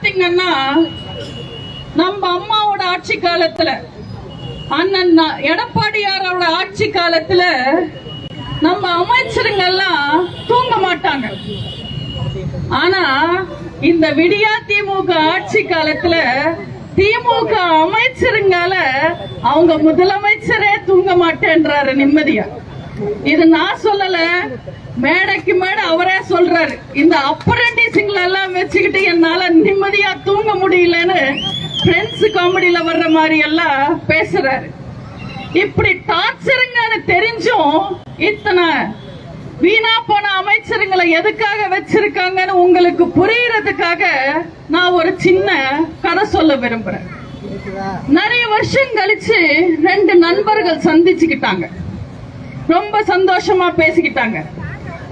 பாத்தீங்கன்னா நம்ம அம்மாவோட ஆட்சி காலத்துல அண்ணன் எடப்பாடியாரோட ஆட்சி காலத்துல நம்ம அமைச்சருங்க எல்லாம் தூங்க மாட்டாங்க. ஆனா இந்த விடியா திமுக ஆட்சி காலத்துல திமுக அமைச்சருங்கால அவங்க முதலமைச்சரே தூங்க மாட்டேன்றாரு நிம்மதியா. இது நான் சொல்லல, மேடைக்கு மேடை அவரே சொல்றாரு. இந்த அப்ரண்டிஸ்ங்களை எல்லாம் வச்சுக்கிட்டு என்னால நிம்மதியா தூங்க முடியலன்னு ஃப்ரெண்ட்ஸ் காமெடியில வர்ற மாதிரி எல்லாம் பேசுறாரு. இப்படி டார்ச்சருங்கன்னு தெரிஞ்சும் இத்தனை வீணா போன அமைச்சருங்களை எதுக்காக வச்சிருக்காங்கன்னு உங்களுக்கு புரியறதுக்காக நான் ஒரு சின்ன கதை சொல்ல விரும்புறேன். நிறைய வருஷம் கழிச்சு ரெண்டு நண்பர்கள் சந்திச்சுக்கிட்டாங்க. ரொம்ப சந்தோஷமா பேசிக்கிட்டாங்க.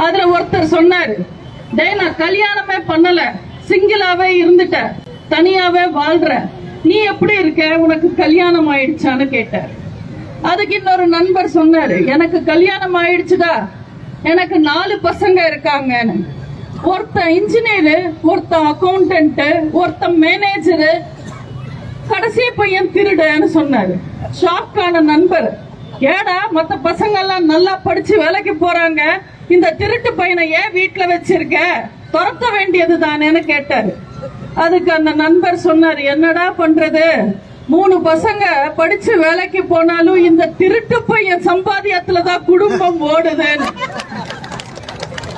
அதுல ஒருத்தர் சொன்னாரு, டேய் நான் கல்யாணமே பண்ணல, சிங்கிளாவே இருந்துட்ட, தனியாவே வாழ்ற, நீ எப்படி இருக்க, உனக்கு கல்யாணம் ஆயிடுச்சான்னு கேட்டார். அதுக்கு இன்னொரு நண்பர் சொன்னாரு, எனக்கு கல்யாணம் ஆயிடுச்சுடா, எனக்கு 4 பசங்க இருக்காங்கன்னு. ஒருத்தன் இன்ஜினியரு, ஒருத்தன் அக்கௌண்டன்ட், ஒருத்தன் மேனேஜரு, கடைசி பையன் திருடன்னு சொன்னாரு. ஷாக்கான நண்பர், ஏடா மத்த பசங்க எல்லாம் நல்லா படிச்சு வேலைக்கு போறாங்க, இந்த திருட்டு பையனை ஏன் வீட்டுல வச்சிருக்க, துரத்த வேண்டியது தானேன்னு கேட்டாரு. அதுக்கு அந்த நண்பர் சொன்னாரு, என்னடா பண்றது, 3 பசங்க படிச்சு வேலைக்கு போனாலும் இந்த திருட்டு பையன் சம்பாதியத்துலதான் குடும்பம் ஓடுதுன்னு.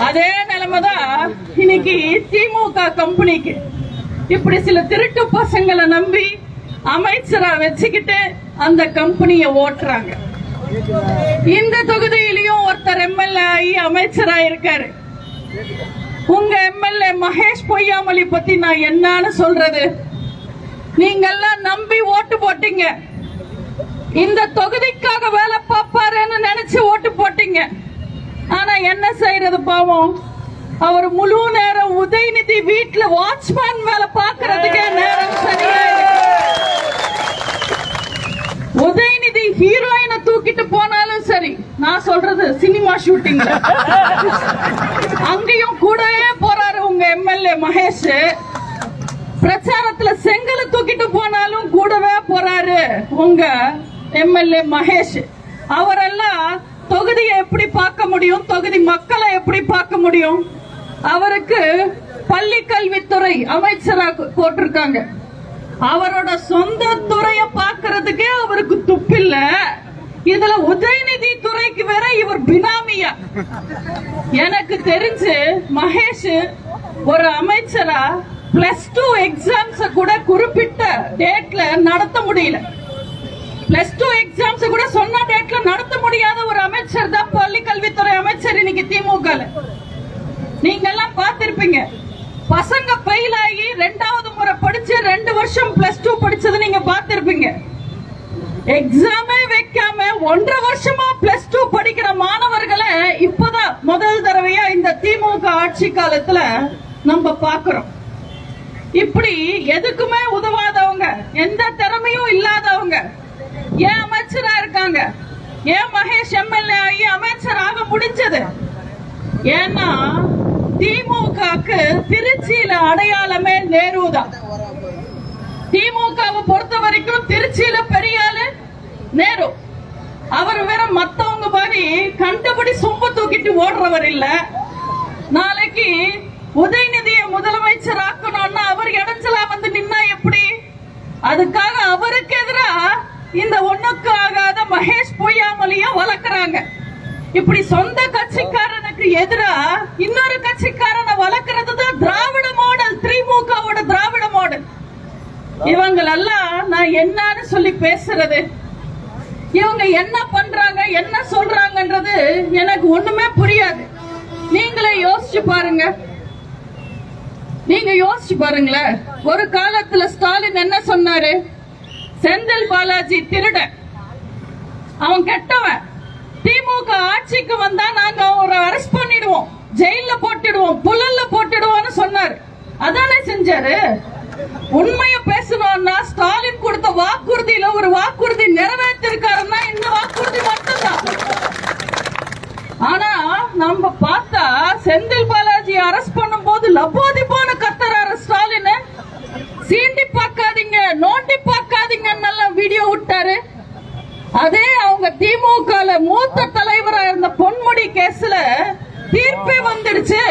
அதே நிலைமைதான் இன்னைக்கு திமுக கம்பெனிக்கு. இப்படி சில திருட்டு பசங்களை நம்பி அமைச்சரா வச்சுக்கிட்டு அந்த கம்பெனியை ஓட்டுறாங்க. இந்த தொகுதியிலையும் ஒருத்தர் எம்எல்ஏ ஆகி அமைச்சரா இருக்காரு. உங்க எம்எல்ஏ மகேஷ் பொய்யாமொழி பத்தி நான் என்னன்னு சொல்றது? நீங்க எல்லாம் நம்பி ஓட்டு போட்டீங்க. இந்த தொகுதிக்காக வேலை பார்ப்பாருன்னு நினைச்சு ஓட்டு போட்டீங்க. ஆனா என்ன செய்யறது பாவம், அவர் முழு நேரம் உதயநிதி வீட்டுல வாட்ச்மேன் வேலை பார்க்கறதுக்கே நேரம் சரியா. உதயநிதி ஹீரோயினை தூக்கிட்டு போனாலும் சரி, நான் சொல்றது சினிமா ஷூட்டிங், அங்கேயும் கூடவே போறாரு உங்க எம்எல்ஏ மகேஷ். பிரச்சாரத்துல செங்கலை தூக்கிட்டு போனாலும் கூடவே போறாரு உங்க எம்எல்ஏ மகேஷ். அவரெல்லாம் தொகுதியை எப்படி பார்க்க முடியும், தொகுதி மக்களை எப்படி பார்க்க முடியும்? அவருக்கு பள்ளி கல்வித்துறை அமைச்சரா போட்டிருக்காங்க. அவரோட சொந்த துறையை பார்க்கறதுக்கே அவருக்கு துப்பில்ல. இதுல உதயநிதி துறைக்கு வேற இவர் பினாமியா. எனக்கு தெரிஞ்சு மகேஷ் ஒரு அமைச்சரா +2 எக்ஸாம்ஸ் கூட குறிப்பிட்ட டேட்ல நடத்த முடியல. +2 எக்ஸாம்ஸ் கூட சொன்ன டேட்ல நடத்த முடியாத ஒரு அமைச்சர் தான் பள்ளி கல்வித்துறை அமைச்சர் இன்னைக்கு திமுக. நீங்க எல்லாம் பார்த்திருப்பீங்க, பசங்க ஃபெயில் ஆகி 2வது முறை படிச்சு 2 வருஷம் +2 படிச்சது நீங்க பார்த்திருப்பீங்க. எக்ஸாமே வைக்காம 1.5 வருஷமா +2 படிக்கிற மாணவர்களை இப்பதான் முதல் தடவையா இந்த திமுக ஆட்சி காலத்துல நம்ம பார்க்கிறோம். இப்படி எதுக்குமே உதவாதவங்க, எந்த திறமையும் இல்லாதவங்க ஏன் அமைச்சரா இருக்காங்க? ஏன் மகேஷ் எம்எல்ஏ ஆகி அமைச்சராக முடிஞ்சது? ஏன்னா திமுகக்கு திருச்சியில அடையாளமே நேருதான். திமுகவை பொறுத்த வரைக்கும் திருச்சியில பெரிய ஆளு நேரு. அவர் வேற மத்தவங்க மாதிரி கண்டபடி சொம்ப தூக்கிட்டு ஓடுறவர் இல்ல. நாளைக்கு உதயநிதியை முதலமைச்சர் ஆக்கணும்னா அவர் இடைஞ்சலா வந்து நின்னா எப்படி? அதுக்காக அவருக்கு எதிரா இந்த ஒண்ணுக்கு ஆகாத மகேஷ் பொய்யாமொழியும் வளர்க்கறாங்க. இப்படி சொந்த கட்சிக்காரனுக்கு எதிரா இன்னொரு கட்சிக்காரனை வளர்க்கறது தான் திராவிட மாடல், திமுகவோட திராவிட மாடல். இவங்களெல்லாம் நான் என்னன்னு சொல்லி பேசுறது? இவங்க என்ன பண்றாங்க, என்ன சொல்றாங்கன்றது எனக்கு ஒண்ணுமே புரியாது. நீங்களே யோசிச்சு பாருங்க. நீங்க யோசிச்சு பாருங்களேன். ஒரு காலத்துல ஸ்டாலின் என்ன சொன்னாரு? செந்தில் பாலாஜி திருடன், அவன் கெட்டவன், திமுக ஆட்சிக்கு வந்தா நாங்க அவரை அரெஸ்ட் பண்ணிடுவோம், ஜெயில போட்டுடுவோம், புழல்ல போட்டுடுவோம்னு சொன்னாரு. அதானே செஞ்சாரு. உண்மையை பேசணும்னா ஸ்டாலின் கொடுத்த வாக்குறுதியில ஒரு வாக்குறுதி நிறைவேற்றிருக்காருன்னா இந்த வாக்குறுதி மட்டும்தான். ஆனா நம்ம பார்த்தா செந்தில் பாலாஜி அரெஸ்ட் பண்ணும் போது லபோதிபோன்னு கத்துறாரு ஸ்டாலின். பொறுப்பே வந்துடுச்சு.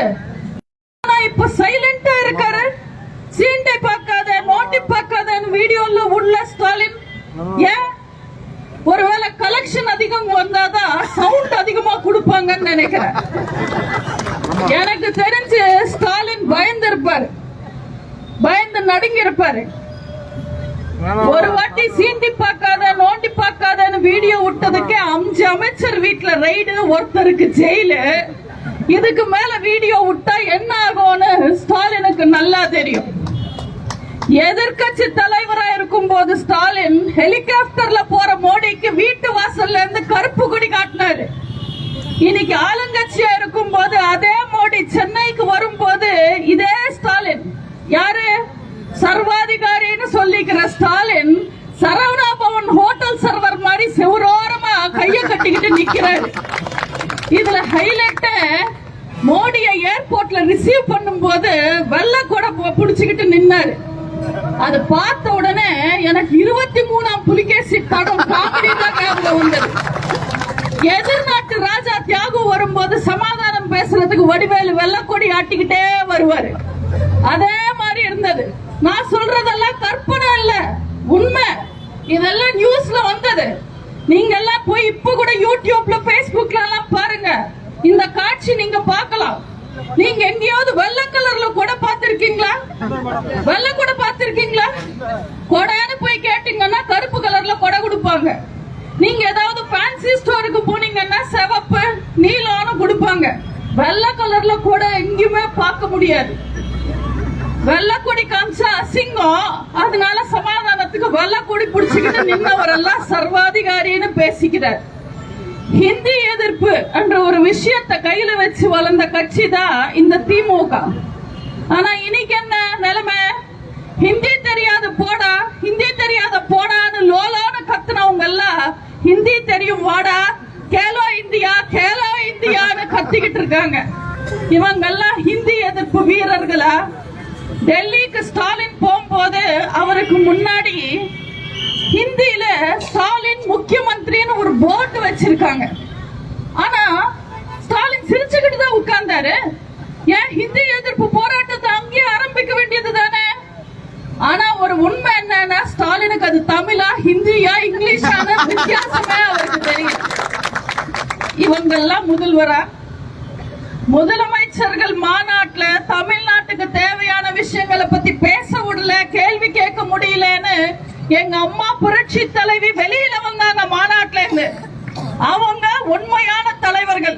ஆனா இப்ப சைலண்டா இருக்காரு. சீண்டை பார்க்காத, நோண்டி பார்க்காதன்னு வீடியோல உள்ள ஸ்டாலின். ஏன்? ஒருவேளை கலெக்ஷன் அதிகம் வந்தாதான் சவுண்ட் அதிகமா கொடுப்பாங்கன்னு நினைக்கிறேன். எனக்கு தெரிஞ்சு ஸ்டாலின் பயந்து இருப்பாரு, பயந்து நடுங்கி இருப்பாரு. ஒரு வாட்டி சீண்டி பார்க்காத, நோண்டி பார்க்காதன்னு வீடியோ விட்டதுக்கே 5 அமைச்சர் வீட்டுல ரைடு, ஒருத்தருக்கு ஜெயிலு. இதுக்கு மேல வீடியோ விட்டா என்ன ஆகும்னு ஸ்டாலினுக்கு நல்லா தெரியும். எதிர்கட்சி தலைவரா இருக்கும் போது ஸ்டாலின் ஹெலிகாப்டர்ல போற மோடிக்கு வீட்டு வாசல்ல இருந்து கருப்பு கொடி காட்டினாரு. இன்னைக்கு ஆளுங்கட்சியா இருக்கும் போது அதே மோடி சென்னைக்கு வரும்போது இதே ஸ்டாலின், யாரு சர்வாதிகாரின்னு சொல்லிக்கிற ஸ்டாலின், சரவணா பவன் ஹோட்டல் சர்வர் மாதிரி செவரோரமா கைய கட்டிக்கிட்டு நிக்கிறாரு. இதுல ஹைலைட், மோடியை ஏர்போர்ட்ல ரிசீவ் பண்ணும் போது வெள்ள கூட புடிச்சுக்கிட்டு நின்னாரு. அது பார்த்த உடனே எனக்கு 23ஆம் புலிகேசி படம் காமெடி தான் ஞாபகம் வந்தது. எதிர்நாட்டு ராஜா தியாகு வரும்போது சமாதானம் பேசுறதுக்கு வடிவேலு வெள்ளக்கொடி ஆட்டிக்கிட்டே வருவாரு. அதே மாதிரி இருந்தது. நான் சொல்றதெல்லாம் கற்பனை இல்ல, உண்மை. இதெல்லாம் நியூஸ்ல வந்தது. நீங்க எல்லாம் போய் இப்ப கூட யூடியூப்ல, பேஸ்புக்ல எல்லாம் பாருங்க. இந்த காட்சி நீங்க பார்க்கலாம். நீங்க எங்கேயாவது வெள்ளை கலர்ல கொடை பார்த்திருக்கீங்களா? வெள்ளை கொடை பார்த்திருக்கீங்களா? கொடைன்னு போய் கேட்டீங்கன்னா கருப்பு கலர்ல கொடை கொடுப்பாங்க. நீங்க ஏதாவது ஃபேன்சி ஸ்டோருக்கு போனீங்கன்னா சிவப்பு, நீலம்னு கொடுப்பாங்க. வெள்ளை கலர்ல கொடை எங்கேயுமே பார்க்க முடியாது. வெள்ளக்கொடி காமிச்சா அசிங்கம், அதனால சமாதானத்துக்கு வெள்ளக்கொடி புடிச்சுக்கிட்டு நின்னவரெல்லாம் சர்வாதிகாரின்னு பேசிக்கிறார். ஹிந்தி எதிர்ப்பு என்ற ஒரு விஷயத்தை கையில வச்சு வளர்ந்த கட்சி தான் இந்த திமுக. ஆனா இன்னைக்கு என்ன நிலைமை? ஹிந்தி தெரியாத போடா, ஹிந்தி தெரியாத போடான்னு லோலான்னு கத்துனவங்க எல்லாம் ஹிந்தி தெரியும் வாடா, கேலோ இந்தியா, கேலோ இந்தியான்னு கத்திக்கிட்டு இருக்காங்க. இவங்க எல்லாம் ஹிந்தி எதிர்ப்பு வீரர்களா? டெல்லிக்கு ஸ்டாலின் போகும்போது அவருக்கு முன்னாடி ஹிந்தியில ஸ்டாலின் முக்கியமந்திரின்னு ஒரு போர்டு வச்சிருக்காங்க. ஆனா ஸ்டாலின் சிரிச்சுக்கிட்டு தான் உட்கார்ந்தாரு. ஏன் ஹிந்தி எதிர்ப்பு போராட்டத்தை அங்கேயே ஆரம்பிக்க வேண்டியது தானே? ஆனா ஒரு உண்மை என்னன்னா, ஸ்டாலினுக்கு அது தமிழா, ஹிந்தியா, இங்கிலீஷான வித்தியாசமே அவருக்கு தெரியும். இவங்க எல்லாம் முதல்வரா? முதலமைச்சர்கள் மாநாட்டுல தமிழ்நாட்டுக்கு தேவையான விஷயங்களை பத்தி பேச விடல, கேள்வி கேட்க முடியலன்னு எங்க அம்மா புரட்சி தலைவி வெளியில வந்தாங்க மாநாட்டுல இருந்து. அவங்க உண்மையான தலைவர்கள்.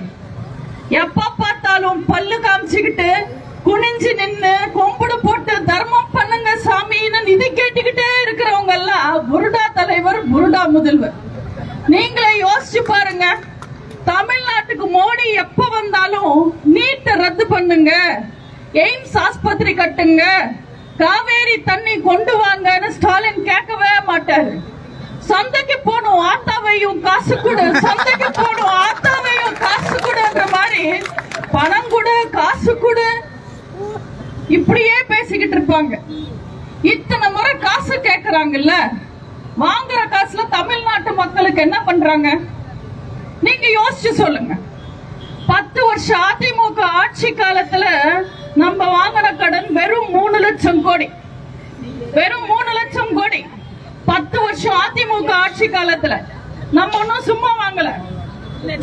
எப்ப பார்த்தாலும் பல்லு காமிச்சுக்கிட்டு, குனிஞ்சு நின்னு, கொம்புடு போட்டு தர்மம் பண்ணுங்க சாமின்னு நிதி கேட்டுக்கிட்டே இருக்கிறவங்க எல்லாம் புருடா தலைவர், புருடா முதல்வர். நீங்களே யோசிச்சு பாருங்க. தமிழ்நாட்டுக்கு மோடி எப்ப வந்தாலும் நீட்டை ரத்து பண்ணுங்க, எய்ம்ஸ் ஆஸ்பத்திரி கட்டுங்க, காவேரி தண்ணி கொண்டு வாங்கன்னு ஸ்டாலின் கேட்கவே மாட்டாரு. சந்தைக்கு போகணும் ஆத்தாவையும் காசு கொடு, சந்தைக்கு போகணும் ஆத்தாவையும் காசு கொடுன்ற மாதிரி பணம் கொடு, காசு கொடு, இப்படியே பேசிக்கிட்டு இருப்பாங்க. இத்தனை முறை காசு கேட்கறாங்கல்ல, வாங்குற காசுல தமிழ்நாட்டு மக்களுக்கு என்ன பண்றாங்க? நீங்க யோசிச்சு சொல்லுங்க. 10 வருஷம் அதிமுக ஆட்சி காலத்துல நம்ம வாங்கின கடன் வெறும் 3 லட்சம் கோடி. வெறும் 3 லட்சம் கோடி 10 வருஷம் அதிமுக ஆட்சி காலத்துல. நம்ம ஒன்னும் சும்மா வாங்கல.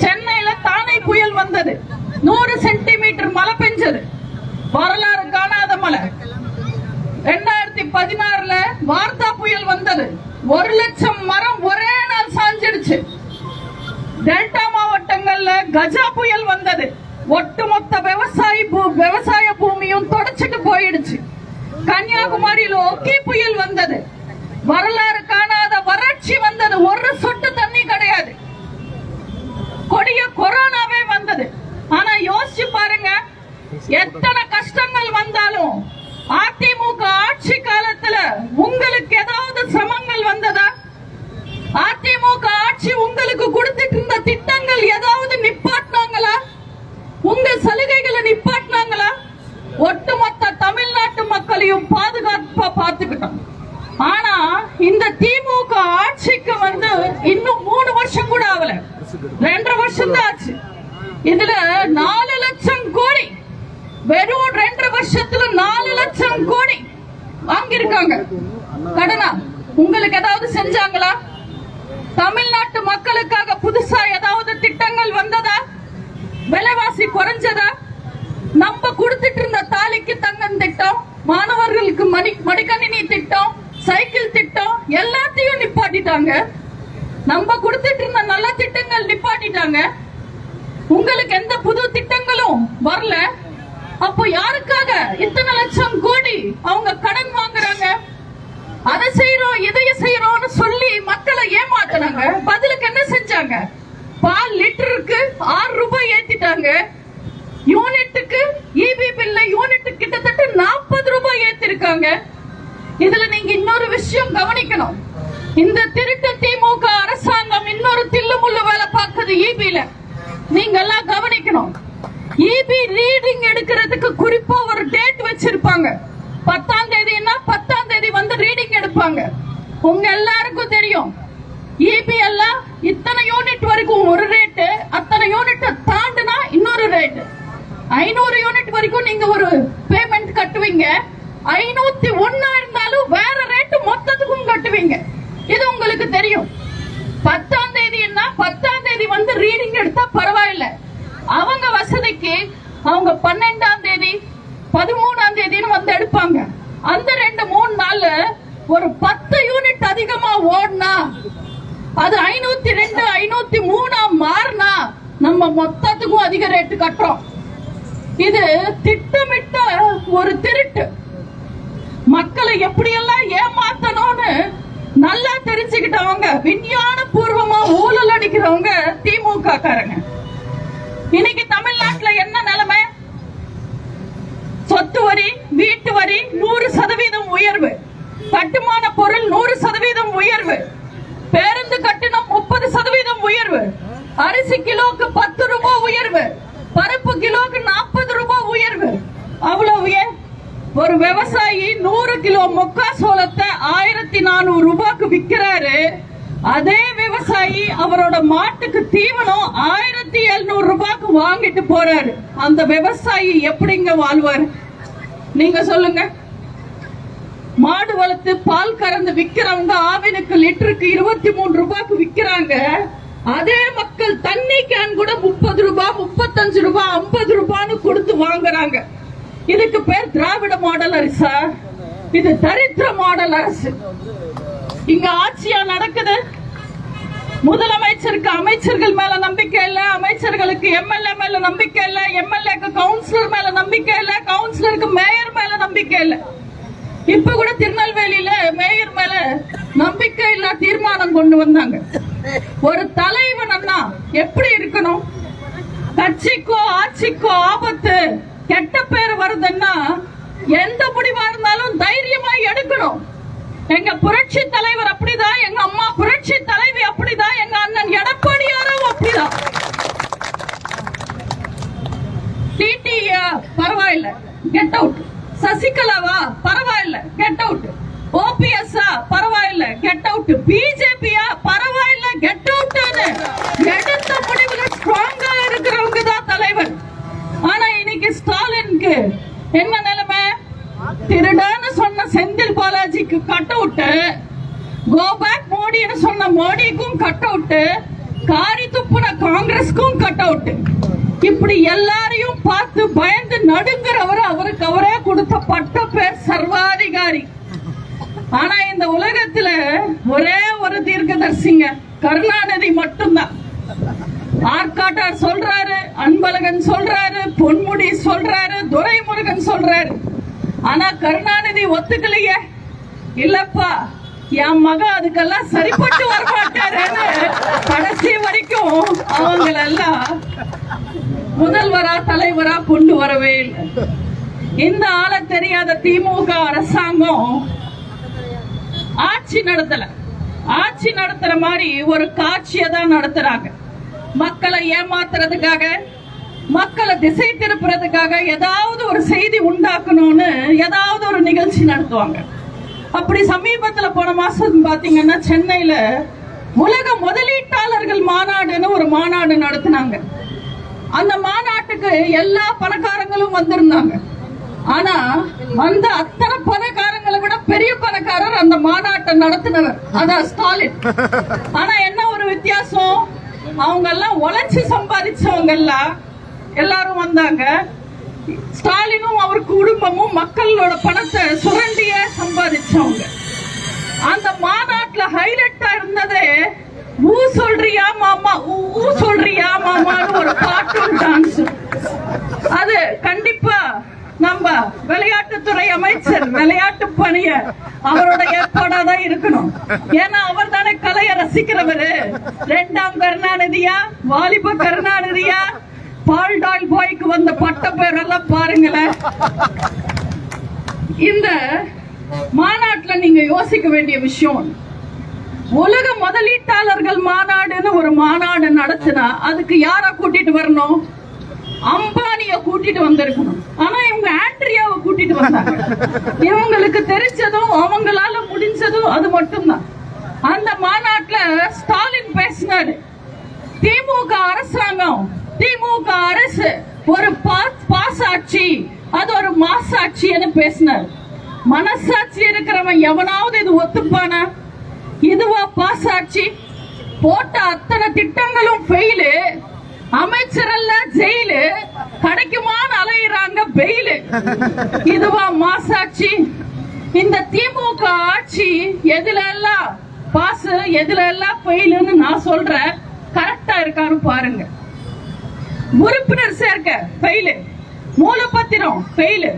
சென்னையில தானே புயல் வந்தது, 100 சென்டிமீட்டர் மழை பெஞ்சது, வரலாறு காணாத மழை. 2016 வார்தா புயல் வந்தது, 1 லட்சம் மரம் ஒரே நாள் சாஞ்சிடுச்சு. டெல்டா மாவட்டங்கள்ல கஜா புயல் வந்தது, ஒட்டுமொத்த விவசாய பூமியும் தொடச்சிட்டு போயிடுச்சு. கன்னியாகுமரியில ஒக்கி புயல் வந்தது, வரலாறு காணாத வறட்சி வந்தது, ஒரு சொட்டு தண்ணி கிடையாது. கொடிய கொரோனாவே வந்தது. ஆனா யோசிச்சு பாருங்க, எத்தனை கஷ்டங்கள் வந்தாலும் அதிமுக ஆட்சி காலத்துல உங்களுக்கு ஏதாவது சிரமங்கள் வந்ததா? அதிமுக ஆட்சி உங்களுக்கு கொடுத்துட்டு இருந்த திட்டங்கள் ஏதாவது நிப்பாட்டினாங்களா? உங்க சலுகைகளை நிப்பாட்டினாங்களா? ஒட்டுமொத்த தமிழ்நாட்டு மக்களையும் பாதுகாப்பா பார்த்துக்கிட்டோம். ஆனா இந்த திமுக ஆட்சிக்கு இன்னும் 3 வருஷம் கூட ஆகல, 2.5 வருஷம் தான் ஆச்சு. இதுல 4 லட்சம் கோடி, வெறும் 2 வருஷத்துல 4 லட்சம் கோடி வாங்கியிருக்காங்க கடனா. உங்களுக்கு ஏதாவது செஞ்சாங்களா? தமிழ்நாட்டு மக்களுக்காக புதுசா ஏதாவது திட்டங்கள் வந்ததா? விலைவாசி குறைஞ்சதா? நம்ம கொடுத்துட்டு இருந்த தாலிக்கு தங்கம் திட்டம், மாணவர்களுக்கு மடிக்கணினி திட்டம், சைக்கிள் திட்டம் எல்லாத்தையும் நிப்பாட்டிட்டாங்க. நம்ம கொடுத்துட்டு இருந்த நல்ல திட்டங்கள் நிப்பாட்டிட்டாங்க. உங்களுக்கு எந்த புது திட்டங்களும் வரல. அப்போ யாருக்காக இத்தனை லட்சம் கோடி அவங்க கடன் வாங்குறாங்க? அதை செய்யறோம் இதைய செய்யறோம்னு சொல்லி மக்களை ஏமாத்துறாங்க. பதிலுக்கு என்ன செஞ்சாங்க? பால் லிட்டருக்கு 6 ரூபாய் ஏத்திட்டாங்க. யூனிட்டுக்கு இபி பில்ல யூனிட் கிட்டத்தட்ட 40 ரூபாய் ஏத்திருக்காங்க. இதுல நீங்க இன்னொரு விஷயம் கவனிக்கணும். இந்த திருட்டு திமுக அரசாங்கம் இன்னொரு தில்லுமுள்ளு வேலை பார்க்குது இபில. நீங்க எல்லாம் கவனிக்கணும். இபி ரீடிங் எடுக்கிறதுக்கு குறிப்பா ஒரு டேட் வச்சிருப்பாங்க. 10ஆம் தேதினா 10ஆம் தேதி வந்து ரீடிங் எடுப்பாங்க. உங்க எல்லாருக்கும் தெரியும், இபி எல்லாம் இத்தனை யூனிட் வரைக்கும் ஒரு ரேட்டு, அத்தனை யூனிட் தாண்டினா இன்னொரு ரேட்டு. 500 யூனிட் வரைக்கும் நீங்க ஒரு பேமெண்ட் கட்டுவீங்க. 501 இருந்தாலும் வேற ரேட்டு மொத்தத்துக்கும் கட்டுவீங்க. இது உங்களுக்கு தெரியும். 10ஆம் தேதினா 10ஆம் தேதி வந்து ரீடிங் எடுத்தா பரவாயில்ல. அவங்க வசதிக்கு அவங்க 12ஆம் தேதி 13ஆம் தேதின்னு வந்து எடுப்பாங்க. அந்த 2-3 நாள்ல ஒரு 10 யூனிட் அதிகமா ஓடுனா, அது 502 503 மாறினா நம்ம மொத்தத்துக்கும் அதிக ரேட்டு கட்டுறோம். இது திட்டமிட்ட ஒரு திருட்டு. மக்களை எப்படியெல்லாம் ஏமாத்தணும்னு நல்லா தெரிஞ்சுக்கிட்டவங்க, விஞ்ஞான பூர்வமா ஊழல் அடிக்கிறவங்க திமுக காரங்க. இன்னைக்கு தமிழ்நாட்டுல என்ன நிலைமை? சொத்து வரி, வீட்டு வரி 100% உயர்வு, கட்டுமான பொருள் 100% உயர்வு, பேருந்து கட்டணம் 30% உயர்வு, அரிசி கிலோக்கு 10 ரூபாய் உயர்வு, பருப்பு கிலோக்கு 40 ரூபாய் உயர்வு. அவ்வளவு ஏன்? ஒரு விவசாயி 100 கிலோ மொக்கா சோளத்தை 1400 ரூபாய்க்கு விற்கிறாரு. அதே விவசாயி அவரோட மாட்டுக்கு தீவனம் 1700 ரூபாய்க்கு வாங்கிட்டு போறாரு. அந்த விவசாயி எப்படிங்க வாழ்வார்? நீங்க சொல்லுங்க. மாடு வளர்த்து பால் கறந்து விக்கிறவங்க ஆவினுக்கு லிட்டருக்கு 23 ரூபாய்க்கு விக்கிறாங்க. அதே மக்கள் தண்ணி கேன் கூட 30 ரூபாய், 35 ரூபாய், 50 ரூபான்னு கொடுத்து வாங்குறாங்க. இதுக்கு பேர் திராவிட மாடல் அரசா? இது தரித்திர மாடல் அரசு. இங்க ஆட்சியா நடக்குது. முதலமைச்சருக்கு அமைச்சர்கள் மேல நம்பிக்கை இல்ல, அமைச்சர்களுக்கு எம்எல்ஏ மேல நம்பிக்கை இல்ல, எம்எல்ஏக்கு கவுன்சிலர் மேல நம்பிக்கை இல்ல, கவுன்சிலருக்கு மேயர் மேல நம்பிக்கை இல்ல. இப்ப கூட திருநெல்வேலியில மேயர் மேல நம்பிக்கை இல்ல தீர்மானம் கொண்டு வந்தாங்க. ஒரு தலைவனா எப்படி இருக்கணும்? கட்சிக்கோ ஆட்சிக்கோ ஆபத்து, கெட்ட பேர் வருதுன்னா எந்த முடிவா இருந்தாலும் தைரியமா எடுக்கணும். எங்க புரட்சி தலைவர் அப்படிதான், எங்க அம்மா புரட்சி தலைவி அப்படிதான், எங்க அண்ணன் எடப்பாடியாரும் அப்படிதான். டிடியா பரவாயில்ல, கெட் அவுட். சசிகலாவா பரவாயில்ல, கெட் அவுட். ஓபிஎஸ் பரவாயில்ல, கெட் அவுட். பிஜேபியா பரவாயில்ல, கெட் அவுட். எடுத்த முடிவுல ஸ்ட்ராங்கா இருக்கிறவங்க தான் தலைவர். ஆனா இன்னைக்கு ஸ்டாலினுக்கு என்ன நிலைமை? திருடான்னு சொன்ன செந்தில் பாலாஜிக்கு கட் அவுட், கோ பேக் மோடின்னு சொன்ன மோடிக்கும் கட் அவுட், காரி துப்புன காங்கிரஸ்க்கும் கட் அவுட். இப்படி எல்லாரையும் பார்த்து பயந்து நடுங்கிறவர் அவருக்கு அவரே கொடுத்த பட்ட பேர் சர்வாதிகாரி. ஆனா இந்த உலகத்துல ஒரே ஒரு தீர்க்கதரிசிங்க, கருணாநிதி மட்டும்தான். ஆர்காட்டார் சொல்றாரு, அன்பழகன் சொல்றாரு, பொன்முடி சொல்றாரு, துரைமுருகன் சொல்றாரு. ஆனா கருணாநிதி ஒத்துக்கலையே. இல்லப்பா, என் மக அதுக்கெல்லாம் சரிப்பட்டு வரமாட்டாருன்னு கடைசி வரைக்கும் அவங்களெல்லாம் முதல்வரா தலைவரா கொண்டு வரவே இல்லை. இந்த ஆள தெரியாத திமுக அரசாங்கம் ஆட்சி நடத்தல. ஆட்சி நடத்துற மாதிரி ஒரு காட்சியை தான் நடத்துறாங்க. மக்களை ஏமாத்துறதுக்காக, மக்களை திசை திருப்புறதுக்காக ஏதாவது ஒரு செய்தி உண்டாக்கணும்னு ஏதாவது ஒரு நிகழ்ச்சி நடத்துவாங்க. அப்படி சமீபத்துல போன மாசம் பாத்தீங்கன்னா சென்னையில உலக முதலீட்டாளர்கள் மாநாடுன்னு ஒரு மாநாடு நடத்தினாங்க. அந்த மாநாட்டுக்கு எல்லா பணக்காரங்களும் வந்திருந்தாங்க. ஆனா அந்த அத்தனை பணக்காரங்களை விட பெரிய பணக்காரர் அந்த மாநாட்டை நடத்தினவர், அதான் ஸ்டாலின். ஆனா என்ன ஒரு வித்தியாசம், அவங்க எல்லாம் உழைச்சு சம்பாதிச்சவங்க எல்லாம் எல்லாரும் வந்தாங்க. ஸ்டாலினும் அவர் குடும்பமும் மக்களோட பணத்தை சுரண்டிய சம்பாதிச்சவங்க. அந்த மாநாட்டுல ஹைலைட்டா இருந்ததே ஊ சொல்றியா மாமா, ஊ சொல்றியா மாமான்னு ஒரு பாட்டும் டான்ஸ். அது கண்டிப்பா நம்ம விளையாட்டுத்துறை அமைச்சர் விளையாட்டு பணிய அவரோட ஏற்பாடாதான் இருக்கணும். ஏன்னா அவர் தானே கலையை ரசிக்கிறவரு. 2ஆம் கருணாநிதியா, வாலிப கருணாநிதியா, பால் டால் பாய்க்கு வந்த பட்ட பேர் எல்லாம் பாருங்களேன். இந்த மாநாட்டுல நீங்க யோசிக்க வேண்டிய விஷயம், உலக முதலீட்டாளர்கள் மாநாடுன்னு ஒரு மாநாடு நடத்தினா அதுக்கு யார கூட்டிட்டு வரணும்? அம்பானிய கூட்டிட்டு வந்திருக்கணும். ஆனா இவங்க ஆண்ட்ரியாவை கூட்டிட்டு வந்தாங்க. இவங்களுக்கு தெரிஞ்சதும் அவங்களால முடிஞ்சதும் அது மட்டும்தான். அந்த மாநாட்டுல ஸ்டாலின் பேசினாரு, திமுக அரசாங்கம், திமுக அரசு ஒரு பாசாட்சி, அது ஒரு மாசாட்சின்னு பேசினார். மனசாட்சி இருக்கிறவன் எவனாவது இது ஒத்துப்பானா? இதுவா பாசாட்சி? போட்ட அத்தனை திட்டங்களும் ஃபெயிலு, அமைச்சரல்ல ஜெயிலு, கிடைக்குமான அலையிறாங்க பெயிலு. இதுவா மாசாட்சி? இந்த திமுக ஆட்சி எதுல எல்லாம் பாஸ், எதுல எல்லாம் ஃபெயிலுன்னு நான் சொல்றேன். கரெக்டா இருக்கான்னு பாருங்க. உறுப்பினர் சேர்க்க ஃபெயிலு, மூலப்பத்திரம் ஃபெயிலு,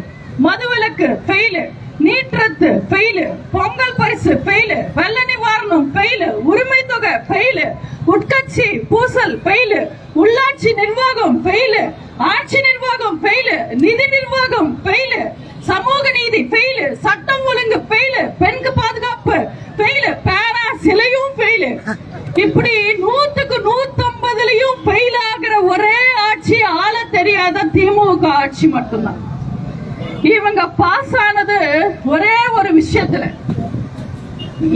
மதுவிலக்கு ஃபெயிலு, நீட்ரத்து ஃபெயிலு, பொங்கல் பரிசு ஃபெயிலு, வெள்ள நிவாரணம் ஃபெயிலு, உரிமை தொகை ஃபெயிலு, உட்கட்சி பூசல் ஃபெயிலு, உள்ளாட்சி நிர்வாகம் ஃபெயிலு, ஆட்சி நிர்வாகம் ஃபெயிலு, நிதி நிர்வாகம் ஃபெயிலு, சமூக நீதி ஃபெயிலு, சட்டம் ஒழுங்கு ஃபெயிலு, பெண்கு பாதுகாப்பு ஃபெயிலு, பேரா சிலையும் ஃபெயிலு. இப்படி 100க்கு 150லயும் ஃபெயில் ஆகிற ஒரே ஆட்சி ஆள தெரியாத திமுக ஆட்சி மட்டும்தான். இவங்க பாஸ் ஆனது ஒரே ஒரு விஷயத்துல,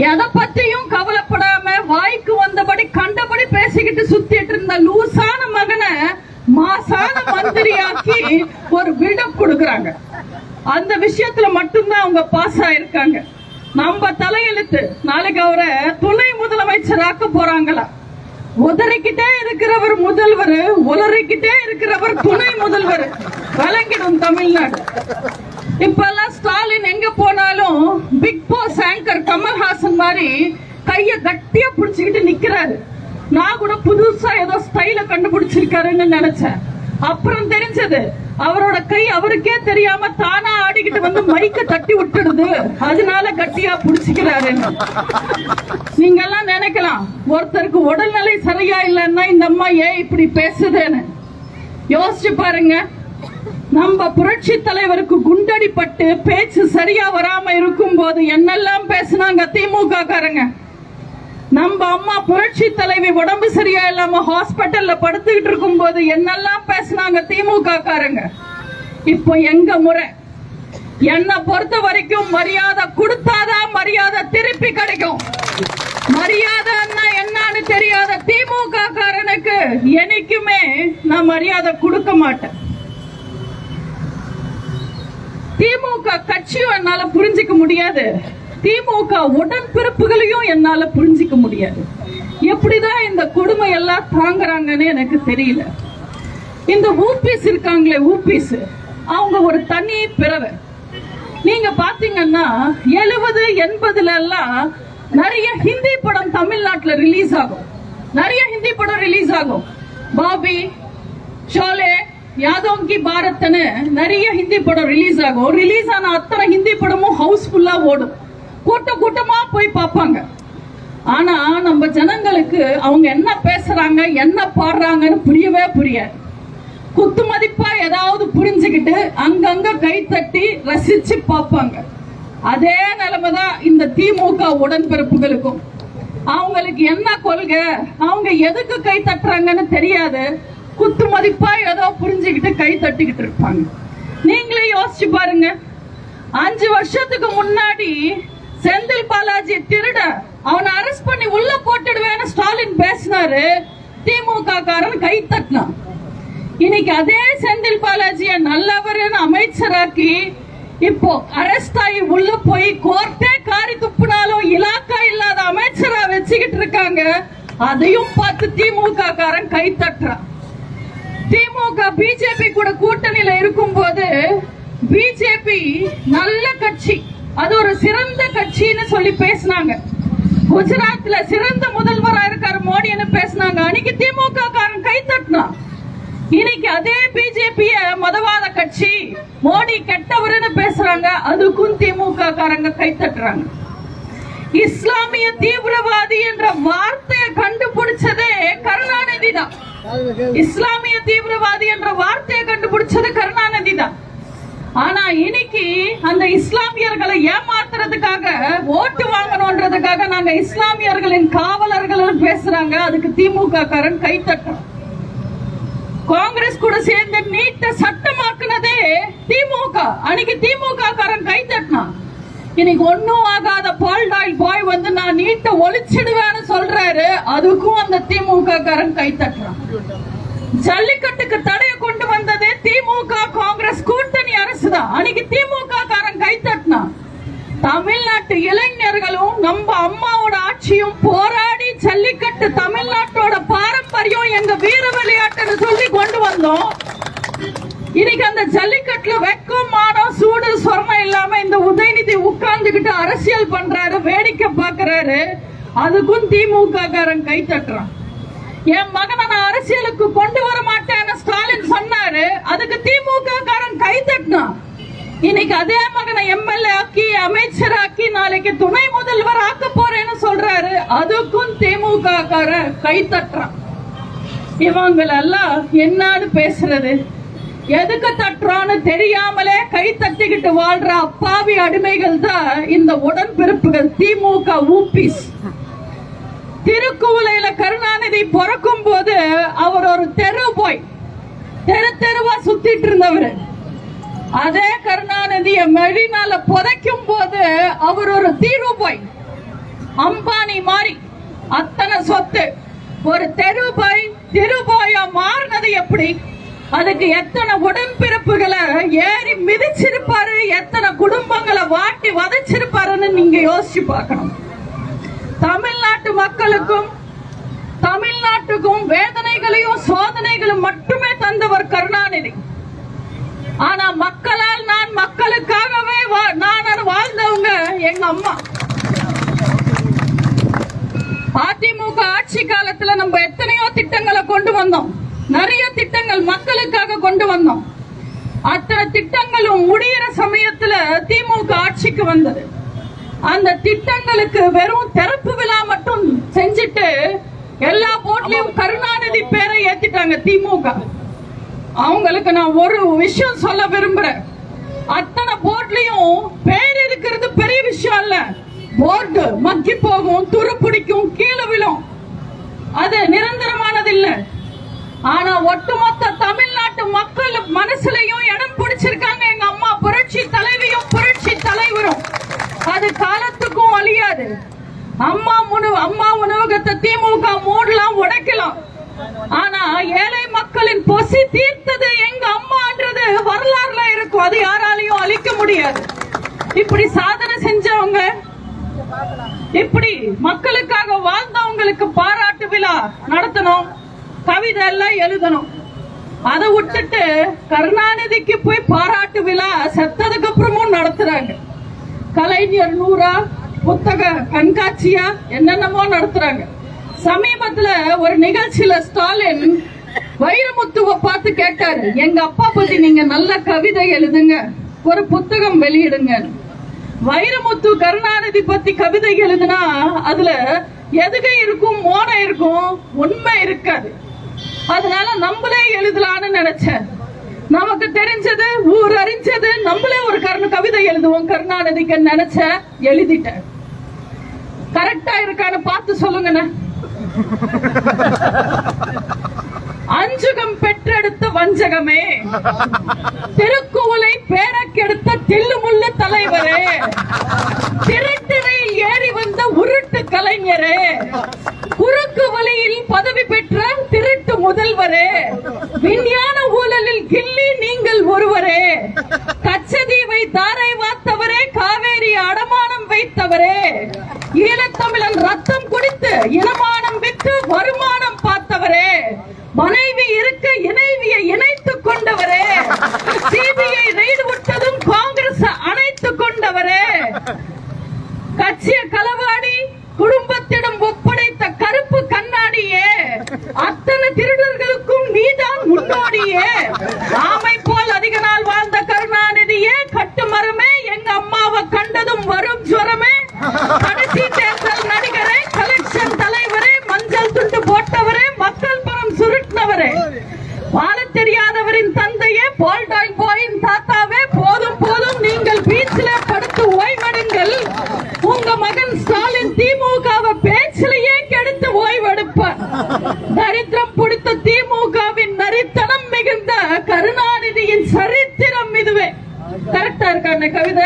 எதை பத்தியும் கவலைப்படாம வாய்க்கு வந்தபடி கண்டபடி பேசிக்கிட்டு சுத்திட்டு இருந்த லூசான மகனை மாசான மந்திரியாக்கி ஒரு பில்டப் கொடுக்கறாங்க. அந்த விஷயத்துல மட்டும்தான் அவங்க பாஸ் ஆயிருக்காங்க. நம்ம தலையெழுத்து, நாளைக்கு அவரை துணை முதலமைச்சராக்க போறாங்களா? உதறிக்கிட்டே இருக்கிறவர் முதல்வர், உலறிக்கிட்டே இருக்கிறவர் துணை முதல்வர். வழங்கிடும் தமிழ்நாடு. இப்பெல்லாம் ஸ்டாலின் எங்க போனாலும் பிக் பாஸ் ஆங்கர் கமல்ஹாசன் மாதிரி கைய கட்டியா பிடிச்சுக்கிட்டு நிக்கிறாரு. நான் கூட புதுசா ஏதோ ஸ்டைல கண்டுபிடிச்சிருக்காருன்னு நினைச்சேன். அப்புறம் தெரிஞ்சது அவரோட கை அவருக்கே தெரியாம தானா ஆடிக்கிட்டு வந்து மைக்க தட்டி விட்டுடுது, அதனால கட்டியா புடிச்சுக்கிறாரு. நீங்க எல்லாம் நினைக்கலாம் ஒருத்தருக்கு உடல்நிலை சரியா இல்லைன்னா இந்த அம்மா ஏன் இப்படி பேசுதுன்னு. யோசிச்சு பாருங்க, நம்ம புரட்சி தலைவருக்கு குண்டடிப்பட்டு பேச்சு சரியா வராம இருக்கும் போது என்னெல்லாம் பேசினாங்க திமுக காரங்க. நம்ம அம்மா புரட்சி தலைவி உடம்பு சரியா இல்லாம ஹாஸ்பிட்டல்ல படுத்துக்கிட்டு இருக்கும் போது என்னெல்லாம் பேசினாங்க திமுக காரங்க. இப்போ எங்க முறை. என்ன பொறுத்த வரைக்கும் மரியாதை கொடுத்தாதான் மரியாதை திருப்பி கிடைக்கும். மரியாதை என்னன்னு தெரியாத திமுக காரனுக்கு என்னைக்குமே நான் மரியாதை கொடுக்க மாட்டேன். திமுக கட்சியும் என்னால புரிஞ்சிக்க முடியாது, திமுக உடன்பிறப்புகளையும் என்னால புரிஞ்சிக்க முடியாது. எப்படிதான் இந்த கொடுமை எல்லாம் தாங்குறாங்கன்னு எனக்கு தெரியல. இந்த ஊபிஸ் இருக்காங்களே, ஊபிஸ் அவங்க ஒரு தனி பிறவை. நீங்க பாத்தீங்கன்னா 70, 80ல எல்லாம் நிறைய ஹிந்தி படம் தமிழ்நாட்டுல ரிலீஸ் ஆகும். நிறைய ஹிந்தி படம் ரிலீஸ் ஆகும். பாபி, ஷோலே, யாதவ் கி பாரத்னு நிறைய ஹிந்தி படம் ரிலீஸ் ஆகும். ரிலீஸ் ஆன அத்தனை ஹிந்தி படமும் ஹவுஸ்ஃபுல்லா ஓடும். கூட்டமா போய் பார்ப்பாங்க. ஆனா நம்ம ஜனங்களுக்கு அவங்க என்ன பேசுறாங்க என்ன பாடுறாங்கன்னு புரியவே புரியாது. குத்து மதிப்பா ஏதாவது புரிஞ்சுக்கிட்டு அங்கங்க கை தட்டி ரசிச்சு பார்ப்பாங்க. அதே நிலைமைதான் இந்த திமுக உடன்பிறப்புகளுக்கும். அவங்களுக்கு என்ன கொள்கை, அவங்க எதுக்கு கை தட்டுறாங்கன்னு தெரியாது. குத்து மதிப்பா ஏதோ புரிஞ்சுக்கிட்டு கை தட்டிக்கிட்டு இருப்பாங்க. நீங்களே யோசிச்சு பாருங்க, 5 வருஷத்துக்கு முன்னாடி செந்தில் பாலாஜி திருட, அவனை அரெஸ்ட் பண்ணி உள்ள போட்டுடுவேன்னு ஸ்டாலின் பேசினாரு. திமுக காரன் கை தட்டினான். இன்னைக்கு அதே செந்தில் பாலாஜிய நல்லவர்னு அமைச்சராக்கி இப்போ அரெஸ்ட் ஆகி உள்ள போய் கோர்ட்டே காரி துப்புனாலும் இலாக்கா இல்லாத அமைச்சரா வச்சுக்கிட்டு இருக்காங்க. அதையும் பார்த்து திமுக காரன் கை தட்டுறான். திமுக பிஜேபி கூட கூட்டணியில இருக்கும் போது பிஜேபி நல்ல கட்சி, அது ஒரு சிறந்த கட்சின்னு சொல்லி பேசினாங்க. குஜராத்ல சிறந்த முதல்வரா இருக்காரு மோடின்னு பேசினாங்க. அன்னைக்கு திமுக காரன் கை தட்டினான். இன்னைக்கு அதே பிஜேபிய மதவாத கட்சி, மோடி கெட்டவர்னு பேசுறாங்க, அதுக்கும் திமுக காரங்க கை தட்டுறாங்க. இஸ்லாமிய தீவிரவாதி என்ற வார்த்தையை கண்டுபிடிச்சதே கருணாநிதி தான். இஸ்லாமிய தீவிரவாதி என்ற வார்த்தையை கண்டுபிடிச்சது கருணாநிதி தான். ஆனா இன்னைக்கு அந்த இஸ்லாமியர்களை ஏமாத்துறதுக்காக, ஓட்டு வாங்கணும்ன்றதுக்காக நாங்க இஸ்லாமியர்களின் காவலர்கள் பேசுறாங்க. அதுக்கு திமுக காரன் கை தட்டுறான். காங்கிரஸ் கூட சேர்ந்து நீட்ட சட்டமாக்குனதே திமுக. அன்னைக்கு திமுக காரன் கை தட்டினான். இன்னைக்கு ஒன்னும் ஆகாத பால்டாயில் பாய் வந்து நான் நீட்ட ஒழிச்சிடுவேன்னு சொல்றாரு. அதுக்கும் அந்த திமுக காரன் கை தட்டுறான். ஜல்லிக்கட்டுக்கு தடையை கொண்டு வந்ததே திமுக காங்கிரஸ் கூட்டணி அரசு தான். அன்னைக்கு திமுக காரன் கை தட்டினான். தமிழ்நாட்டு இளைஞர்களும் நம்ம அம்மாவோட ஆட்சியும் போராடி ஜல்லிக்கட்டு தமிழ்நாட்டோட பாரம்பரியம், எங்க வீர விளையாட்டுன்னு சொல்லி கொண்டு வந்தோம். இன்னைக்கு அந்த ஜல்லிக்கட்டுல வெக்கம், மானம், சூடு, சொர்ணம் இல்லாம இந்த உதயநிதி உட்கார்ந்துகிட்டு அரசியல் பண்றாரு, வேடிக்கை பாக்குறாரு. அதுக்கும் திமுக காரன் கை தட்டுறான். என் மகனை நான் அரசியலுக்கு கொண்டு வர மாட்டேன்னு ஸ்டாலின் சொன்னாரு. அதுக்கு திமுக காரன் கை தட்டினான். இன்னைக்கு அதே மகனை எம்எல்ஏ ஆக்கி, அமைச்சராக்கி, நாளைக்கு துணை முதல்வர் ஆக்க போறேன்னு சொல்றாரு. அதுக்கும் திமுக காரன் கை தட்டுறான். இவங்களெல்லாம் என்னன்னு பேசுறது? எதுக்கு தட்டுறான்னு தெரியாமலே கை தட்டிக்கிட்டு வாழ்ற அப்பாவி அடிமைகள் தான் இந்த உடன்பிறப்புகள், திமுக ஊபிஸ். திருக்குவளையில கருணாநிதி பிறக்கும் போது அவர் ஒரு தெரு போய் தெரு தெருவா சுத்திட்டு இருந்தவர். அதே கருணாநிதிய மெரினால புதைக்கும் போது அவர் ஒரு தீர்வு போய், அம்பானி மாறி அத்தனை சொத்து ஒரு தெருபாயா மாறினது எப்படி? அதுக்கு எத்தனை உடன்பிறப்புகளை ஏறி மிதிச்சிருப்பாரு, எத்தனை குடும்பங்களை வாட்டி வதைச்சிருப்பாருன்னு நீங்க யோசிச்சு பார்க்கணும். தமிழ்நாட்டு மக்களுக்கும் தமிழ்நாட்டுக்கும் வேதனைகளையும் சோதனைகளும் மட்டுமே தந்தவர் கருணாநிதி. ஆனா மக்களால் நான் மக்களுக்காகவே நான் வாழ்ந்தவங்க எங்க அம்மா. அதிமுக ஆட்சி காலத்துல நம்ம எத்தனையோ திட்டங்களை கொண்டு வந்தோம். நிறைய திட்டங்கள் மக்களுக்காக கொண்டு வந்தோம். அத்தனை திட்டங்களும் முடிகிற சமயத்துல திமுக ஆட்சிக்கு வந்தது. அந்த திட்டங்களுக்கு வெறும் திறப்பு விழா மட்டும் செஞ்சுட்டு எல்லா போட்லயும் கருணாநிதி பேரை ஏத்திட்டாங்க திமுக. அவங்களுக்கு நான் ஒரு விஷயம் சொல்ல விரும்புறேன். அத்தனை போர்ட்லயும் பேர் இருக்கிறது பெரிய விஷயம் இல்ல. போர்டு மக்கி போகும், துரு பிடிக்கும், கீழே விழும், அது நிரந்தரமானது இல்ல. ஆனா ஒட்டுமொத்த தமிழ்நாட்டு மக்கள் மனசுலயும் இடம் பிடிச்சிருக்காங்க எங்க அம்மா புரட்சி தலைவியும் புரட்சி தலைவரும். அது காலத்துக்கும் அழியாது. அம்மா உணவகத்தை திமுக மூடலாம், உடைக்கலாம். ஆனா ஏழை மக்களின் பசி தீர்த்தது எங்க அம்மான்றது வரலாறுல இருக்கும். அது யாராலையும் அழிக்க முடியாது. இப்படி சாதனை செஞ்சவங்க, இப்படி மக்களுக்காக வாழ்ந்தவங்களுக்கு பாராட்டு விழா நடத்தணும், கவிதை எல்லாம் எழுதணும். அதை விட்டுட்டு கருணாநிதிக்கு போய் பாராட்டு விழா செத்ததுக்கு அப்புறமும் நடத்துறாங்க. கலைஞர் 100 புத்தக கண்காட்சியா என்னென்னமோ நடத்துறாங்க. சமீபத்துல ஒரு நிகழ்ச்சியில ஸ்டாலின் வைரமுத்துவை பார்த்து கேட்டாரு, எங்க அப்பா பத்தி நீங்க நல்ல கவிதை எழுதுங்க, ஒரு புத்தகம் வெளியிடுங்க. வைரமுத்து கருணாநிதி பத்தி கவிதை எழுதுனா அதுல எதுகை இருக்கும், மோனை இருக்கும், உண்மை இருக்காது. அதனால நம்மளே எழுதலான்னு நினைச்சேன். நமக்கு தெரிஞ்சது, ஊர் அறிஞ்சது, நம்மளே ஒரு கவிதை எழுதுவோம் கருணாநிதிக்கு நினைச்ச, எழுதிட்டேன். கரெக்டா இருக்கான்னு பார்த்து சொல்லுங்க. அஞ்சுகம் பெற்றெடுத்த வஞ்சகமே, திருக்குவளை பேரக்கெடுத்த தில்லுமுள்ளு தலைவரே, திருட்டினை ஏறி வந்த உருட்டு கலைஞரே, குறுக்கு வழியில் பதவி பெற்ற திருட்டு முதல்வரே, விஞ்ஞான ஊழலில் கில்லி நீங்கள் ஒருவரே, கச்சதீவை தாரை வார்த்தவரே, காவேரி அடமானம் வைத்தவரே, ஈழத்தமிழன் ரத்தம் குடித்து இனமானம் விட்டு வருமானம் பார்த்தவரே, மனைவி இருக்க இணைவியை இணைத்துக் கொண்டவரே, சிபிஐ ரெய்டு விட்டதும் காங்கிரஸ் அணைத்துக் கொண்டவரே, கட்சிய களவாடி குடும்பத்திடம் ஒப்படைத்த கருப்பு கண்ணாடியே, அத்தனை திருடர்களுக்கும் நீதான் முன்னோடியே, ஆமை போல் அதிக நாள் வாழ்ந்த கருணாநிதியே, கட்டுமரமே, எங்க அம்மாவை கண்டதும் வரும் ஜுவரமே, கடைசி தேர்தல் நடிகரே, கலெக்ஷன் தலைவரே, மஞ்சள் துண்டு போட்டவரே, மக்கள் பணம் சுருட்டினவரே, வாழ தெரியாதவரின் தந்தையே, போல்டாய் போயின் தாத்தாவே, போதும் போதும் நீங்கள் பீச்சிலே படுத்து ஓய்வெடுங்கள், உங்க மகன் ஸ்டாலின் திமுகவை பேச்சிலேயே கெடுத்து ஓய்வெடுப்பார். தரித்திரம் பிடித்த திமுகவின் நரித்தனம் மிகுந்த கருணாநிதியின் சரித்திரம் இதுவே. கரெக்டா இருக்கா அந்த கவிதை?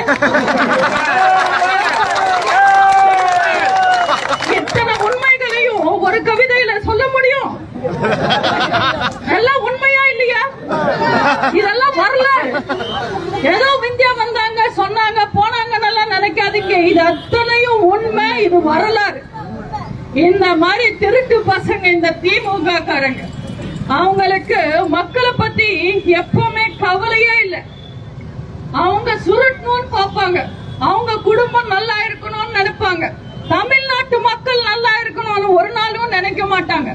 இத்தனை உண்மைகளையும் ஒரு கவிதையில சொல்ல முடியும்? எல்லாம் உண்மையா இல்லையா? இதெல்லாம் வரலாறு. ஏதோ விந்தியா வந்தாங்க சொன்னாங்க போனாங்க நல்லா நினைக்காதீங்க. இது அத்தனையும் உண்மை. இது வரலாறு. இந்த மாதிரி திருட்டு பசங்க இந்த திமுக காரங்க, அவங்களுக்கு மக்களை பத்தி எப்பவுமே கவலையே இல்லை. அவங்க சுருட்டணும்னு பாப்பாங்க, அவங்க குடும்பம் நல்லா இருக்கணும்னு நினைப்பாங்க, தமிழ்நாட்டு மக்கள் நல்லா இருக்கணும்னு ஒரு நாளும் நினைக்க மாட்டாங்க.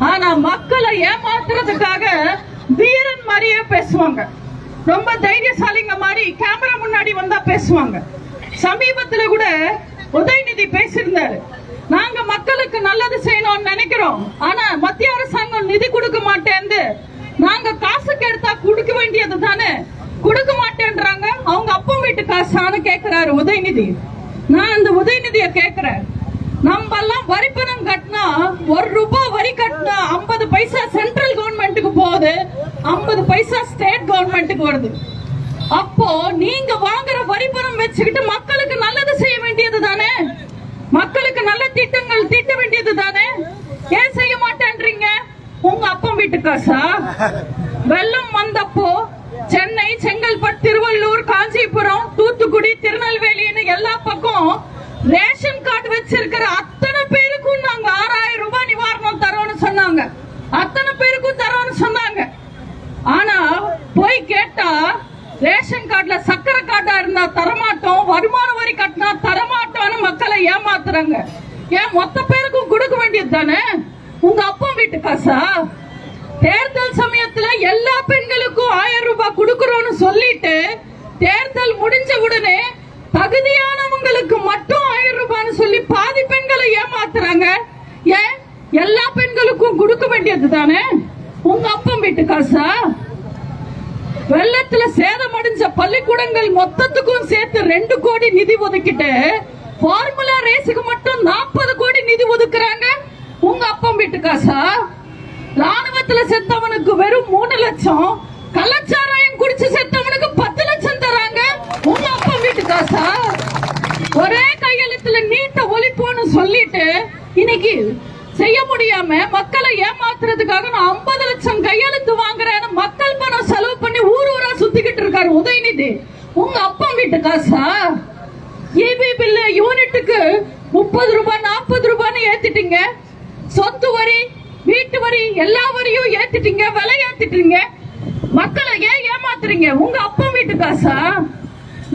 ஆனா மக்களை ஏமாத்துறதுக்காக வீரன் மாதிரியே பேசுவாங்க. ரொம்ப தைரியசாலிங்க மாதிரி கேமரா முன்னாடி வந்தா பேசுவாங்க. சமீபத்துல கூட உதயநிதி பேசியிருந்தாரு, நாங்க மக்களுக்கு நல்லது செய்யணும்னு நினைக்கிறோம், ஆனா மத்திய அரசாங்கம் நிதி கொடுக்க மாட்டேன்னு, நாங்க காசுக்கு எடுத்தா கொடுக்க வேண்டியது தானே, கொடுக்க மாட்டேன்றாங்க, அவங்க அப்பா வீட்டு காசான்னு கேக்குறாரு உதயநிதி. நான் அந்த உதயநிதிய கேக்குறேன், நம்ம எல்லாம் வரி பணம் கட்டினா, ₹1 வரி கட்டினா 50 பைசா சென்ட்ரல் கவர்மெண்ட்டுக்கு போகுது, 50 பைசா ஸ்டேட் கவர்மெண்ட்டுக்கு வருது. அப்போ நீங்க வாங்குற வரி பணம் வச்சுக்கிட்டு மக்களுக்கு நல்லது செய்ய வேண்டியது தானே, மக்களுக்கு நல்ல திட்டங்கள் தீட்ட வேண்டியது தானே, ஏன் செய்ய மாட்டேன்றீங்க? உங்க அப்பா வீட்டு காசா? வெள்ளம் வந்தப்போ சென்னை, செங்கல்பட்டு, திருவள்ளூர், காஞ்சிபுரம், தூத்துக்குடி, திருநெல்வேலின்னு எல்லா பக்கம் ரேஷன் கார்டு வச்சிருக்கிற அத்தனை பேருக்கும் நாங்க ₹6000 நிவாரணம் தரோம்னு சொன்னாங்க. அத்தனை பேருக்கும் தரோம்னு சொன்னாங்க. ஆனா போய் கேட்டா ரேஷன் கார்டுல சக்கரை கார்டா இருந்தா தரமாட்டோம், வருமான வரி கட்டினா தரமாட்டோம்னு மக்களை ஏமாத்துறாங்க. ஏன் மொத்த பேருக்கும் கொடுக்க வேண்டியது தானே? உங்க அப்பா வீட்டு காசா? தேர்தல் சமயத்துல எல்லா பெண்களுக்கும் ₹1000 கொடுக்கறோம்னு சொல்லிட்டு தேர்தல் முடிஞ்ச உடனே தகுதியானவங்களுக்கு மட்டும் ₹1000 சொல்லி பாதி பெண்களை ஏமாத்துறாங்க. ஏன் எல்லா பெண்களுக்கும் கொடுக்க வேண்டியது தானே? உங்க அப்பா வீட்டு காசா? வெள்ளத்துல சேதமடைஞ்ச பள்ளிக்கூடங்கள் மொத்தத்துக்கும் சேர்த்து 2 கோடி நிதி ஒதுக்கிட்டு ஃபார்முலா ரேஸுக்கு மட்டும் 40 கோடி நிதி ஒதுக்குறாங்க. உங்க அப்பா வீட்டு காசா? ராணுவத்துல செத்தவனுக்கு வெறும் 3 லட்சம், கள்ளச்சாராயம் குடிச்சு செத்தவனுக்கு 10 லட்சம் தராங்க. உங்க அப்பா வீட்டு காசா? ஒரே கையெழுத்துல நீட்ட ஒழிப்போன்னு சொல்லிட்டு இன்னைக்கு செய்ய முடியாம மக்களை ஏமாத்துறதுக்காக நான் 50 லட்சம் கையெழுத்து வாங்குறேன்னு மக்கள் பணம் செலவு பண்ணி ஊர் ஊரா சுத்திக்கிட்டு இருக்காரு உதயநிதி. உங்க அப்பா வீட்டு காசா? ஈபி பில்லு யூனிட்டுக்கு ₹30 ₹40 ஏத்திட்டீங்க. சொத்து வரி, வீட்டு வரி, எல்லா வரியும் ஏத்திட்டீங்க, விலை ஏத்திட்டீங்க. மக்களை ஏன் ஏமாத்துறீங்க? உங்க அப்பா வீட்டு காசா?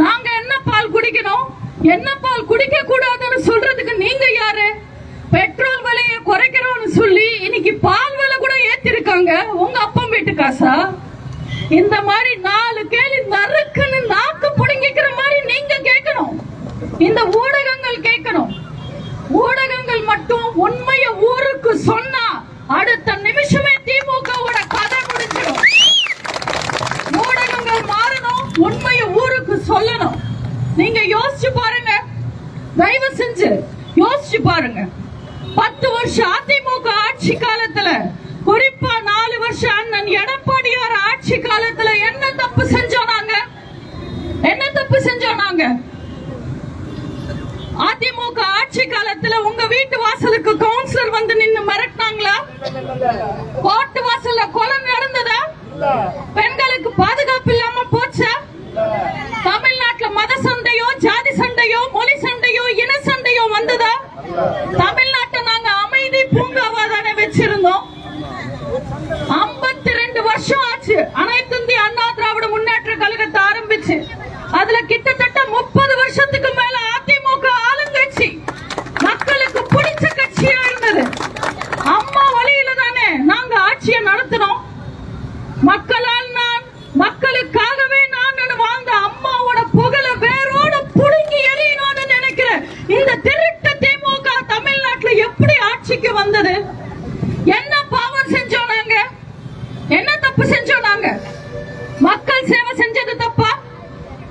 நாங்க என்ன பால் குடிக்கணும், என்ன பால் குடிக்க கூடாதுன்னு சொல்றதுக்கு நீங்க யாரு? பெட்ரோல் விலையை குறைக்கிறோம்னு சொல்லி இன்னைக்கு பால் விலை கூட ஏத்திருக்காங்க. உங்க அப்பா வீட்டு காசா? இந்த மாதிரி 4 கேள்வி நறுக்குன்னு நாக்கு புடுங்கிக்கிற மாதிரி நீங்க கேட்கணும். இந்த ஊடகங்கள் கேட்கணும். ஊடகங்கள் மட்டும் உண்மையை ஊருக்கு சொன்னா அடுத்த நிமிஷமே திமுகவோட கதை முடிஞ்சிடும். ஊடகங்கள் மாறணும், உண்மையை ஊருக்கு சொல்லணும். நீங்க யோசிச்சு பாருங்க, தயவு செஞ்சு யோசிச்சு பாருங்க. 10 வருஷம் அதிமுக ஆட்சி காலத்துல, குறிப்பா 4 வருஷம் அண்ணன் எடப்பாடியார் ஆட்சி காலத்துல என்ன தப்பு செஞ்சோம் நாங்க? என்ன தப்பு செஞ்சோம் நாங்க? அதிமுக ஆட்சி ஆட்சி காலத்துல உங்க வீட்டு வாசலுக்கு கவுன்சிலர் வந்து நின்னு மிரட்டினாங்களா? கோர்ட்டு வாசல்ல கொலை நடந்ததா? பெண்களுக்கு பாதுகாப்பு இல்லாம போச்சா? தமிழ்நாட்டுல மத சண்டையோ, ஜாதி சண்டையோ, மொழி சண்டையோ, இன சண்டையோ வந்ததா? தமிழ்நாட்டை நாங்க அமைதி பூங்காவா தானே வச்சிருந்தோம். 52 வருஷம் ஆச்சு அனைத்து இந்திய அண்ணா திராவிட முன்னேற்ற கழகத்தை ஆரம்பிச்சு. அதுல கிட்டத்தட்ட 30 வருஷத்துக்கு மேல அதிமுக ஆளுங்கட்சி, மக்களுக்கு பிடிச்ச கட்சியா இருந்தது. அம்மா வழியில தானே நாங்க ஆட்சியை நடத்தினோம். மக்களால் நான், மக்களுக்காகவே நான் வாழ்ந்த அம்மாவோட புகழ வேரோட புடுங்கி எறியணும்னு நினைக்கிற இந்த திருட்டு திமுக தமிழ்நாட்டுல எப்படி ஆட்சிக்கு வந்தது? என்ன பாவம் செஞ்சோம் நாங்க? என்ன தப்பு செஞ்சோம் நாங்க? மக்கள் சேவை செஞ்சது தப்பா?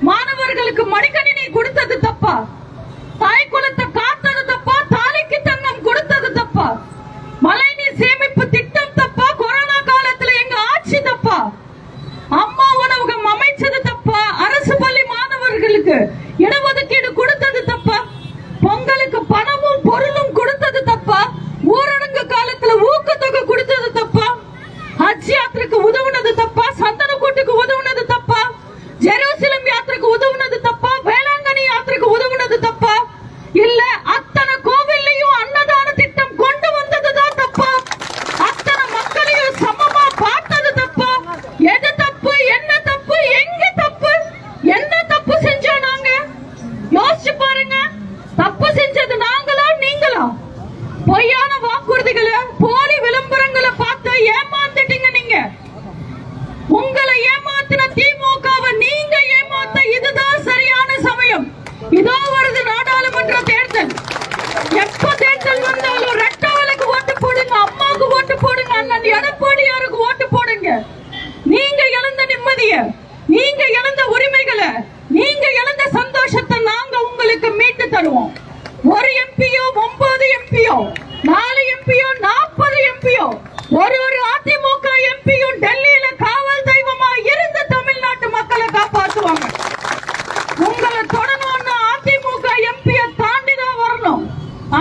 மாணவர்களுக்கு மடிக்கணினி கொடுத்தது தப்பா? தாய் குலத்தை காத்தது தப்பா? தாலிக்கு தங்கம் கொடுத்தது தப்பா? மழைநீர் சேமிப்பு திட்டம் தப்பா? கொரோனா காலத்துல எங்க ஆட்சி தப்பா? அம்மா உணவகம் அமைச்சது தப்பா? அரசு பள்ளி மாணவர்களுக்கு இடஒதுக்கீடு கொடுத்தது தப்பா? பொங்கலுக்கு பணமும் பொருளும் கொடுத்தது தப்பா? ஊரடங்கு காலத்துல ஊக்கத்தொகை கொடுத்தது தப்பா? ஹஜ் யாத்திரைக்கு உதவுனது தப்பா? சந்தன கூட்டுக்கு உதவுனது தப்பா? ஜெருசலம் யாத்திரைக்கு உதவுனது தப்பா? வேளாங்கண்ணி யாத்திரைக்கு உதவுனது தப்பா? இல்ல அத்தனை கோவில்லையும் அன்னதான திட்டம் கொண்டு வந்ததுதான் தப்பா? அத்தனை மக்களையும் சமமா பார்த்தது தப்பா? எது தப்பு? என்ன தப்பு? எங்க தப்பு? என்ன தப்பு செஞ்சோம் நாங்க? யோசிச்சு பாருங்க. தப்பு செஞ்சது நாங்களா நீங்களா? பொய்யான வாக்குறுதிகளை, போலி விளம்பரங்களை பார்த்து ஏமாந்துட்டீங்க நீங்க. உங்களை ஏமாத்தின திமுகவை நீங்க ஏமாத்த இதுதான் சரியான சமயம். இதோ வருது நாடாளுமன்ற தேர்தல். எப்ப தேர்தல் வந்தாலும் ரெட்டவலுக்கு ஓட்டு போடுங்க, அம்மாவுக்கு ஓட்டு போடுங்க, அண்ணன் எடப்பாடியாருக்கு ஓட்டு போடுங்க. நீங்க இழந்த நிம்மதிய, நீங்க இழந்த உரிமைகளை, நீங்க இழந்த சந்தோஷத்தை நாங்க உங்களுக்கு மீட்டு தருவோம். ஒரு எம்பியோ 9 எம்பியோ 4 எம்பியோ 40 எம்பியோ ஒரு அதிமுக எம்பியும் டெல்லியில காவல் தெய்வமா இருந்து தமிழ்நாட்டு மக்களை காப்பாற்றுவாங்க. உங்களை தொடணும்னா அதிமுக எம்பிய தாண்டிதான் வரணும்.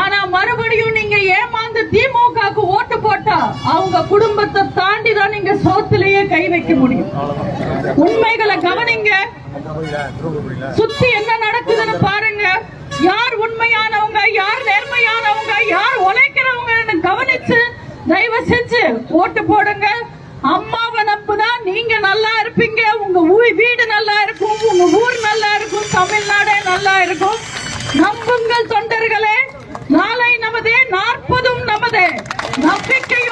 ஆனா மறுபடியும் நீங்க ஏமாந்து திமுகக்கு ஓட்டு போட்டா அவங்க குடும்பத்தை தாண்டி தான் நீங்க சோத்திலேயே கை வைக்க முடியும். உண்மைகளை கவனிங்க. சுத்தி என்ன நடக்குதுன்னு பாருங்க. யார் உண்மையானவங்க, யார் நேர்மையானவங்க, யார் உழைக்கிறவங்க கவனிச்சு தயவு செஞ்சு ஓட்டு போடுங்க. அம்மாவை நம்புதான் நீங்க நல்லா இருப்பீங்க, உங்க வீடு நல்லா இருக்கும், உங்க ஊர் நல்லா இருக்கும், தமிழ்நாடே நல்லா இருக்கும். நம்புங்கள் தொண்டர்களே, நாளை நமதே, 40 நமதே. நம்பிக்கையோடு